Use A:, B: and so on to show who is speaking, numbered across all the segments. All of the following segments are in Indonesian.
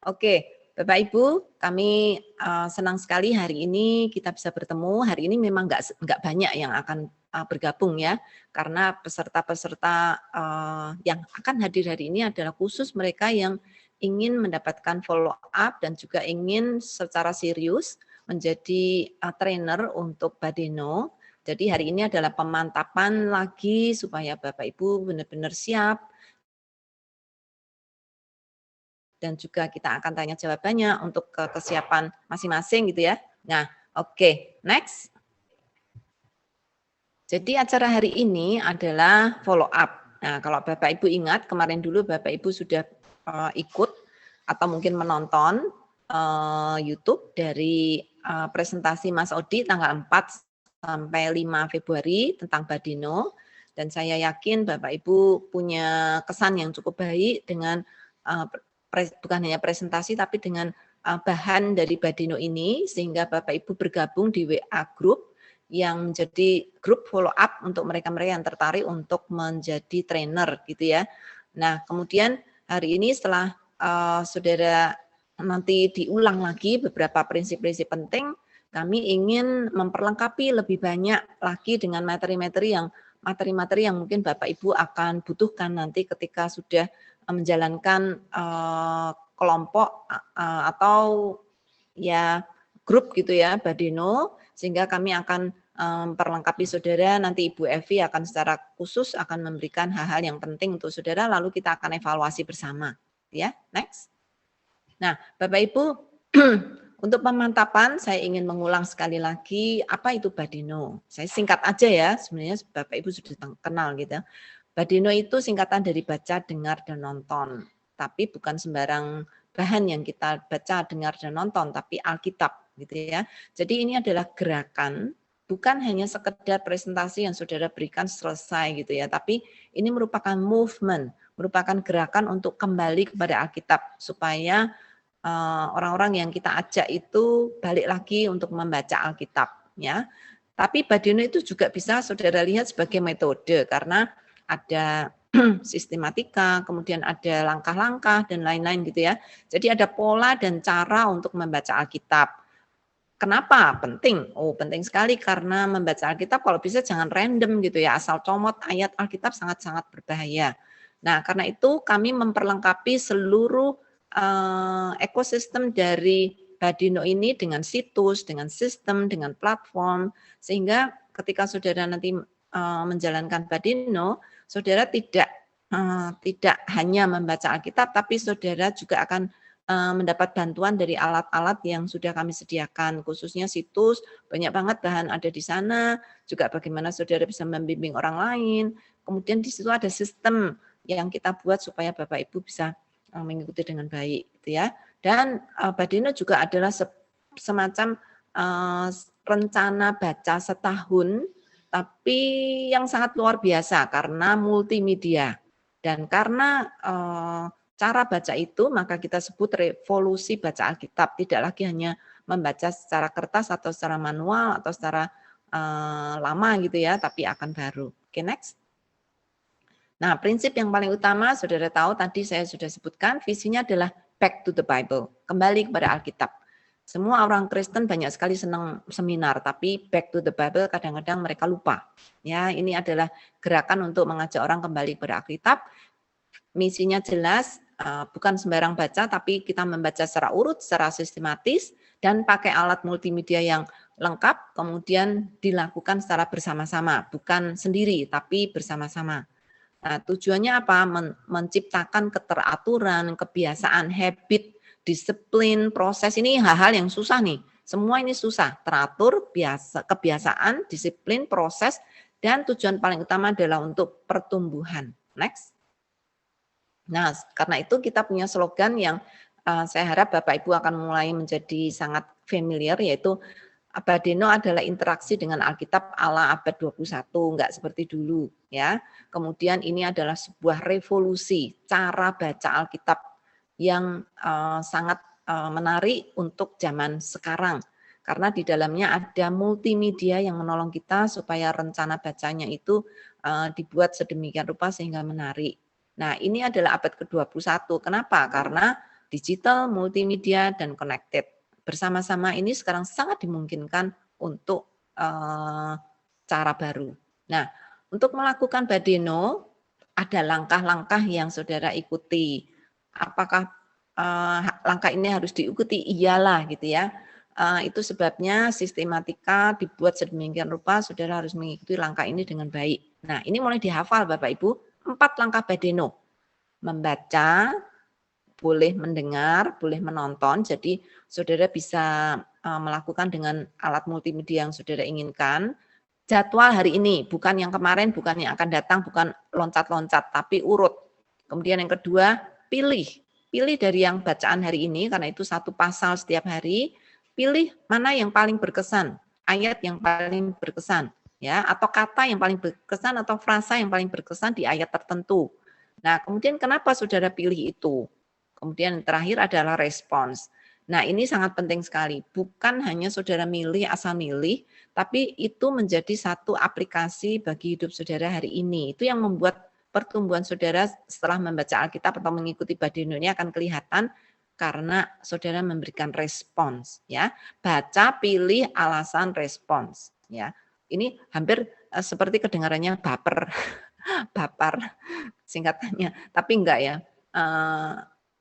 A: Oke, Bapak Ibu, kami senang sekali hari ini kita bisa bertemu. Hari ini memang nggak banyak yang akan bergabung ya, karena peserta-peserta yang akan hadir hari ini adalah khusus mereka yang ingin mendapatkan follow up dan juga ingin secara serius menjadi trainer untuk Badeno. Jadi hari ini adalah pemantapan lagi supaya Bapak Ibu benar-benar siap dan juga kita akan tanya jawabannya untuk kesiapan masing-masing gitu ya. Nah, oke, next. Jadi acara hari ini adalah follow up. Nah, kalau Bapak Ibu ingat kemarin dulu Bapak Ibu sudah ikut atau mungkin menonton YouTube dari presentasi Mas Odi tanggal 4 sampai 5 Februari tentang Badino, dan saya yakin Bapak Ibu punya kesan yang cukup baik dengan bukan hanya presentasi tapi dengan bahan dari Badino ini, sehingga Bapak Ibu bergabung di WA Group yang menjadi grup follow up untuk mereka-mereka yang tertarik untuk menjadi trainer gitu ya. Nah, kemudian hari ini setelah saudara nanti diulang lagi beberapa prinsip-prinsip penting, kami ingin memperlengkapi lebih banyak lagi dengan materi-materi yang mungkin Bapak Ibu akan butuhkan nanti ketika sudah menjalankan kelompok atau ya grup gitu ya Badeno, sehingga kami akan memperlengkapi saudara. Nanti Ibu Evi akan secara khusus akan memberikan hal-hal yang penting untuk saudara, lalu kita akan evaluasi bersama ya. Next. Nah, Bapak Ibu, untuk pemantapan saya ingin mengulang sekali lagi apa itu Badeno. Saya singkat aja ya, sebenarnya Bapak Ibu sudah kenal gitu. Badeno itu singkatan dari baca, dengar, dan nonton. Tapi bukan sembarang bahan yang kita baca, dengar, dan nonton, tapi Alkitab gitu ya. Jadi ini adalah gerakan, bukan hanya sekedar presentasi yang saudara berikan selesai gitu ya, tapi ini merupakan movement, merupakan gerakan untuk kembali kepada Alkitab supaya orang-orang yang kita ajak itu balik lagi untuk membaca Alkitab ya. Tapi Badeno itu juga bisa saudara lihat sebagai metode karena ada sistematika, kemudian ada langkah-langkah dan lain-lain gitu ya. Jadi ada pola dan cara untuk membaca Alkitab. Kenapa penting? Oh, penting sekali karena membaca Alkitab kalau bisa jangan random gitu ya, asal comot ayat Alkitab sangat-sangat berbahaya. Nah, karena itu kami memperlengkapi seluruh ekosistem dari Badino ini dengan situs, dengan sistem, dengan platform, sehingga ketika saudara nanti menjalankan Badino, saudara tidak hanya membaca Alkitab, tapi saudara juga akan mendapat bantuan dari alat-alat yang sudah kami sediakan, khususnya situs, banyak banget bahan ada di sana, juga bagaimana saudara bisa membimbing orang lain. Kemudian di situ ada sistem yang kita buat supaya Bapak Ibu bisa mengikuti dengan baik, gitu ya. Dan Badino juga adalah semacam rencana baca setahun, tapi yang sangat luar biasa karena multimedia dan karena cara baca itu maka kita sebut revolusi baca Alkitab, tidak lagi hanya membaca secara kertas atau secara manual atau secara lama gitu ya, tapi akan baru. Oke, next. Nah, prinsip yang paling utama saudara tahu tadi saya sudah sebutkan, visinya adalah back to the Bible, kembali kepada Alkitab. Semua orang Kristen banyak sekali senang seminar, tapi back to the Bible kadang-kadang mereka lupa. Ya, ini adalah gerakan untuk mengajak orang kembali kepada Alkitab. Misinya jelas, bukan sembarang baca, tapi kita membaca secara urut, secara sistematis, dan pakai alat multimedia yang lengkap, kemudian dilakukan secara bersama-sama, bukan sendiri, tapi bersama-sama. Nah, tujuannya apa? Menciptakan keteraturan, kebiasaan, habit, disiplin, proses. Ini hal-hal yang susah nih. Semua ini susah. Teratur, kebiasaan, disiplin, proses, dan tujuan paling utama adalah untuk pertumbuhan. Next. Nah, karena itu kita punya slogan yang saya harap Bapak Ibu akan mulai menjadi sangat familiar, yaitu Badeno adalah interaksi dengan Alkitab ala abad 21, enggak seperti dulu ya. Kemudian ini adalah sebuah revolusi cara baca Alkitab yang sangat menarik untuk zaman sekarang. Karena di dalamnya ada multimedia yang menolong kita supaya rencana bacanya itu dibuat sedemikian rupa sehingga menarik. Nah, ini adalah abad ke-21. Kenapa? Karena digital, multimedia, dan connected. Bersama-sama ini sekarang sangat dimungkinkan untuk cara baru. Nah, untuk melakukan Badeno, ada langkah-langkah yang saudara ikuti. Apakah langkah ini harus diikuti? Iyalah gitu ya. Itu sebabnya sistematika dibuat sedemikian rupa, saudara harus mengikuti langkah ini dengan baik. Nah, ini mulai dihafal Bapak Ibu, 4 langkah Badeno. Membaca, boleh mendengar, boleh menonton, jadi saudara bisa melakukan dengan alat multimedia yang saudara inginkan. Jadwal hari ini, bukan yang kemarin, bukan yang akan datang, bukan loncat-loncat, tapi urut. Kemudian yang kedua, pilih dari yang bacaan hari ini, karena itu 1 pasal setiap hari, pilih mana yang paling berkesan, ayat yang paling berkesan, ya, atau kata yang paling berkesan atau frasa yang paling berkesan di ayat tertentu. Nah, kemudian kenapa saudara pilih itu? Kemudian yang terakhir adalah respons. Nah, ini sangat penting sekali. Bukan hanya saudara milih asal milih, tapi itu menjadi satu aplikasi bagi hidup saudara hari ini. Itu yang membuat pertumbuhan saudara setelah membaca Alkitab atau mengikuti Badeno ini akan kelihatan karena saudara memberikan respons, ya. Baca, pilih, alasan, respons, ya. Ini hampir seperti kedengarannya baper, bapar singkatannya, tapi enggak ya.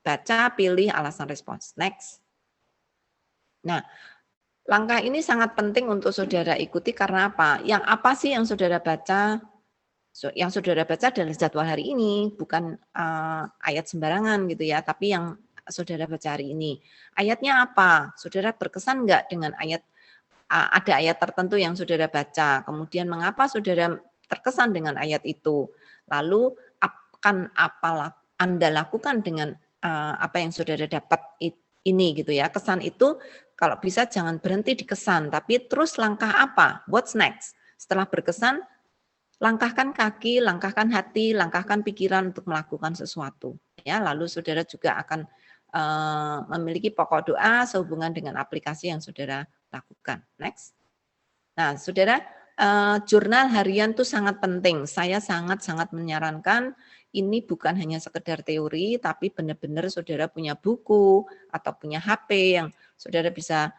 A: Baca, pilih, alasan, respons. Next. Nah, langkah ini sangat penting untuk saudara ikuti karena apa? Yang apa sih yang saudara baca? Yang saudara baca adalah jadwal hari ini, bukan ayat sembarangan gitu ya, tapi yang saudara baca hari ini. Ayatnya apa? Saudara berkesan enggak dengan ayat, ada ayat tertentu yang saudara baca, kemudian mengapa saudara terkesan dengan ayat itu? Lalu akan apa Anda lakukan dengan apa yang saudara dapat ini gitu ya. Kesan itu kalau bisa jangan berhenti di kesan, tapi terus langkah apa? What's next? Setelah berkesan, langkahkan kaki, langkahkan hati, langkahkan pikiran untuk melakukan sesuatu. Ya, lalu saudara juga akan memiliki pokok doa sehubungan dengan aplikasi yang saudara lakukan. Next. Nah, saudara, jurnal harian itu sangat penting. Saya sangat-sangat menyarankan ini bukan hanya sekedar teori, tapi benar-benar saudara punya buku atau punya HP yang saudara bisa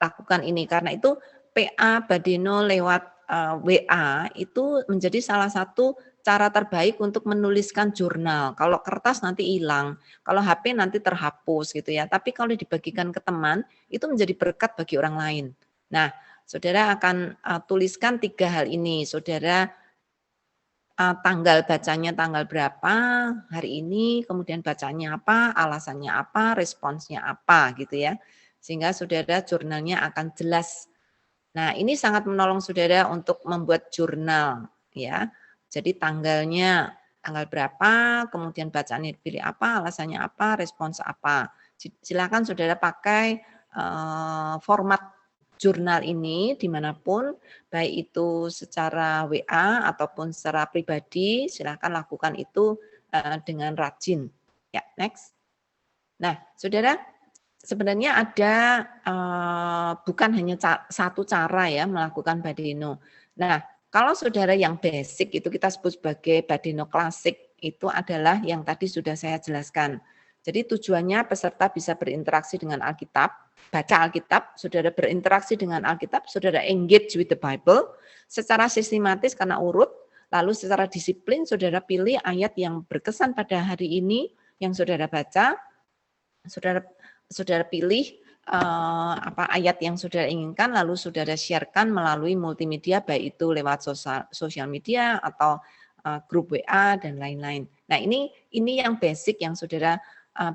A: lakukan ini. Karena itu PA Badeno lewat WA itu menjadi salah satu cara terbaik untuk menuliskan jurnal. Kalau kertas nanti hilang, kalau HP nanti terhapus gitu ya. Tapi kalau dibagikan ke teman, itu menjadi berkat bagi orang lain. Nah, saudara akan tuliskan 3 hal ini. Saudara tanggal bacanya tanggal berapa hari ini, kemudian bacanya apa, alasannya apa, responsnya apa gitu ya. Sehingga saudara jurnalnya akan jelas. Nah, ini sangat menolong saudara untuk membuat jurnal ya. Jadi tanggalnya tanggal berapa, kemudian bacaannya dipilih apa, alasannya apa, respons apa. Silakan saudara pakai format jurnal ini dimanapun, baik itu secara WA ataupun secara pribadi, silakan lakukan itu dengan rajin. Ya, next. Nah, saudara, sebenarnya ada bukan hanya satu cara ya melakukan Badeno. Nah, kalau saudara yang basic itu kita sebut sebagai Badeno klasik, itu adalah yang tadi sudah saya jelaskan. Jadi tujuannya peserta bisa berinteraksi dengan Alkitab, baca Alkitab, saudara berinteraksi dengan Alkitab, saudara engage with the Bible secara sistematis karena urut, lalu secara disiplin saudara pilih ayat yang berkesan pada hari ini yang saudara baca, saudara pilih apa ayat yang saudara inginkan, lalu saudara sharekan melalui multimedia, baik itu lewat sosial media atau grup WA dan lain-lain. Nah, ini yang basic yang saudara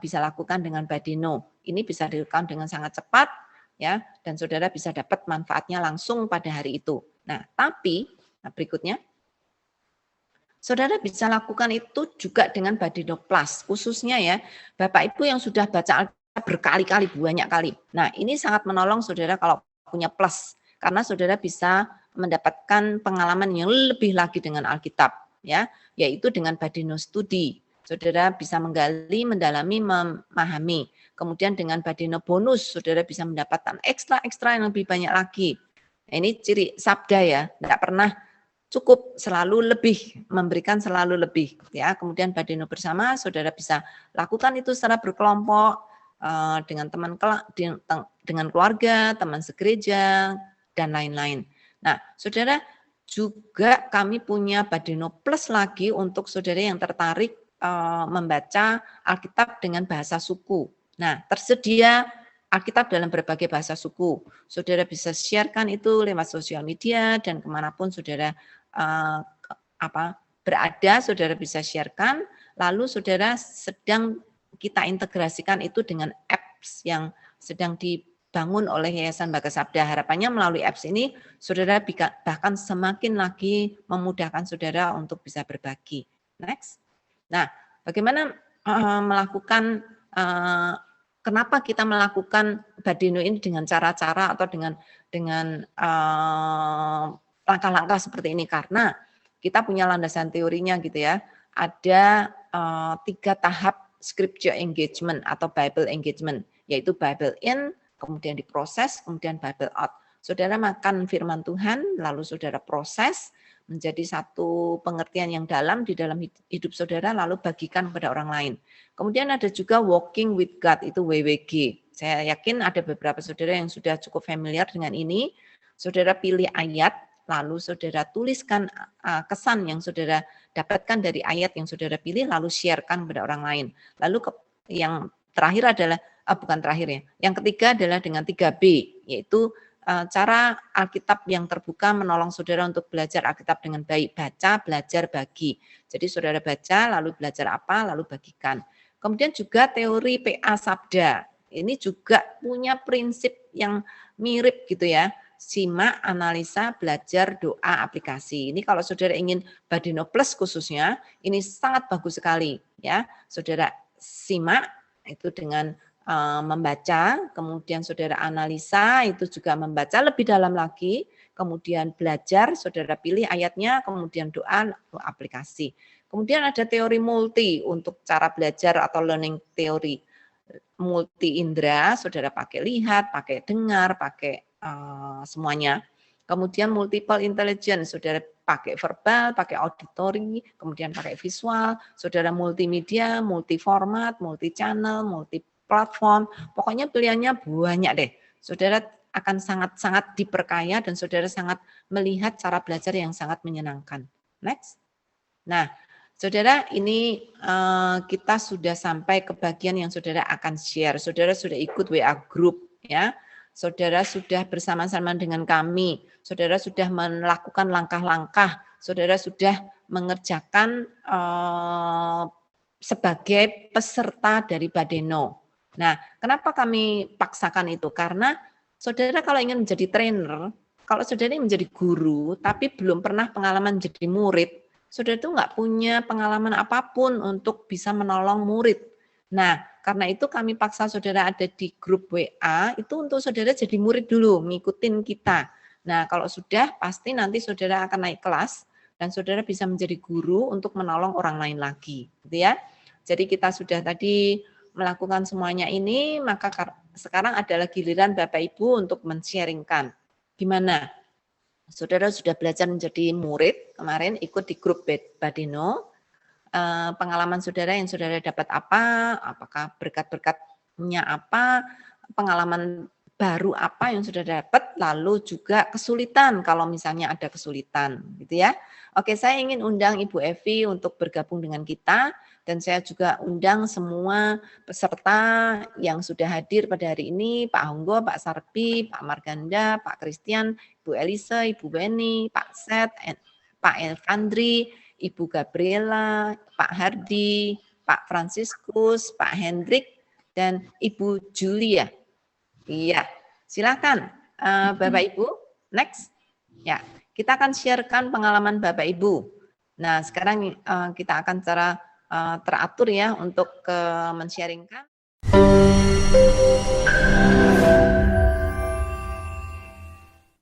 A: bisa lakukan dengan Badeno. Ini bisa dilakukan dengan sangat cepat ya, dan saudara bisa dapat manfaatnya langsung pada hari itu. Nah, tapi berikutnya saudara bisa lakukan itu juga dengan Badeno Plus, khususnya ya Bapak Ibu yang sudah baca Alkitab berkali-kali, banyak kali. Nah, ini sangat menolong saudara kalau punya plus, karena saudara bisa mendapatkan pengalaman yang lebih lagi dengan Alkitab, ya, yaitu dengan Badeno Studi. Saudara bisa menggali, mendalami, memahami. Kemudian dengan Badeno bonus, saudara bisa mendapatkan ekstra yang lebih banyak lagi. Nah, ini ciri sabda ya, tidak pernah cukup selalu lebih, memberikan selalu lebih ya. Kemudian Badeno bersama saudara bisa lakukan itu secara berkelompok dengan dengan keluarga, teman segereja dan lain-lain. Nah, saudara juga kami punya Badeno Plus lagi untuk saudara yang tertarik membaca Alkitab dengan bahasa suku. Nah, tersedia Alkitab dalam berbagai bahasa suku. Saudara bisa sharekan itu lewat sosial media dan kemanapun saudara berada, saudara bisa sharekan. Lalu saudara sedang kita integrasikan itu dengan apps yang sedang dibangun oleh Yayasan Baga Sabda. Harapannya melalui apps ini, saudara bahkan semakin lagi memudahkan saudara untuk bisa berbagi. Next. Nah, bagaimana melakukan kenapa kita melakukan Badeno ini dengan cara-cara atau dengan langkah-langkah seperti ini? Karena kita punya landasan teorinya gitu ya. Ada 3 tahap scripture engagement atau Bible engagement, yaitu Bible in, kemudian diproses, kemudian Bible out. Saudara makan firman Tuhan, lalu saudara proses menjadi satu pengertian yang dalam di dalam hidup saudara, lalu bagikan kepada orang lain. Kemudian ada juga Walking with God, itu WWG. Saya yakin ada beberapa saudara yang sudah cukup familiar dengan ini. Saudara pilih ayat, lalu saudara tuliskan kesan yang saudara dapatkan dari ayat yang saudara pilih, lalu sharekan kepada orang lain. Lalu yang terakhir adalah, bukan terakhir ya, yang ketiga adalah dengan 3B, yaitu cara Alkitab yang terbuka menolong saudara untuk belajar Alkitab dengan baik. Baca, belajar, bagi. Jadi saudara baca, lalu belajar apa, lalu bagikan. Kemudian juga teori PA Sabda. Ini juga punya prinsip yang mirip gitu ya. Simak, analisa, belajar, doa, aplikasi. Ini kalau saudara ingin Badeno Plus khususnya, ini sangat bagus sekali ya. Saudara simak itu dengan membaca, kemudian saudara analisa, itu juga membaca lebih dalam lagi, kemudian belajar, saudara pilih ayatnya, kemudian doa, aplikasi. Kemudian ada teori multi untuk cara belajar atau learning teori. Multi indera, saudara pakai lihat, pakai dengar, pakai semuanya. Kemudian multiple intelligence, saudara pakai verbal, pakai auditory, kemudian pakai visual, saudara multimedia, multi format, multi channel, multi platform, pokoknya pilihannya banyak deh. Saudara akan sangat-sangat diperkaya dan saudara sangat melihat cara belajar yang sangat menyenangkan. Next. Nah, saudara ini kita sudah sampai ke bagian yang saudara akan share. Saudara sudah ikut WA group ya. Saudara sudah bersama-sama dengan kami. Saudara sudah melakukan langkah-langkah. Saudara sudah mengerjakan sebagai peserta dari Badeno. Nah, kenapa kami paksakan itu? Karena saudara kalau ingin menjadi trainer, kalau saudara ingin menjadi guru, tapi belum pernah pengalaman jadi murid, saudara itu nggak punya pengalaman apapun untuk bisa menolong murid. Nah, karena itu kami paksa saudara ada di grup WA, itu untuk saudara jadi murid dulu, ngikutin kita. Nah, kalau sudah, pasti nanti saudara akan naik kelas, dan saudara bisa menjadi guru untuk menolong orang lain lagi. Gitu ya. Jadi kita sudah tadi melakukan semuanya ini, maka sekarang adalah giliran Bapak Ibu untuk men-sharingkan. Gimana? Saudara sudah belajar menjadi murid kemarin, ikut di grup Badeno. Pengalaman saudara yang saudara dapat apa? Apakah berkat-berkatnya apa? Pengalaman baru apa yang sudah dapat? Lalu juga kesulitan kalau misalnya ada kesulitan, gitu ya. Oke, saya ingin undang Ibu Evi untuk bergabung dengan kita. Dan saya juga undang semua peserta yang sudah hadir pada hari ini, Pak Honggo, Pak Sarpi, Pak Marganda, Pak Christian, Ibu Elisa, Ibu Beni, Pak Set, Pak Elvandri, Ibu Gabriela, Pak Hardi, Pak Franciscus, Pak Hendrik, dan Ibu Julia. Iya, silakan Bapak Ibu. Next. Ya, kita akan sharekan pengalaman Bapak Ibu. Nah, sekarang kita akan teratur ya untuk men-sharingkan.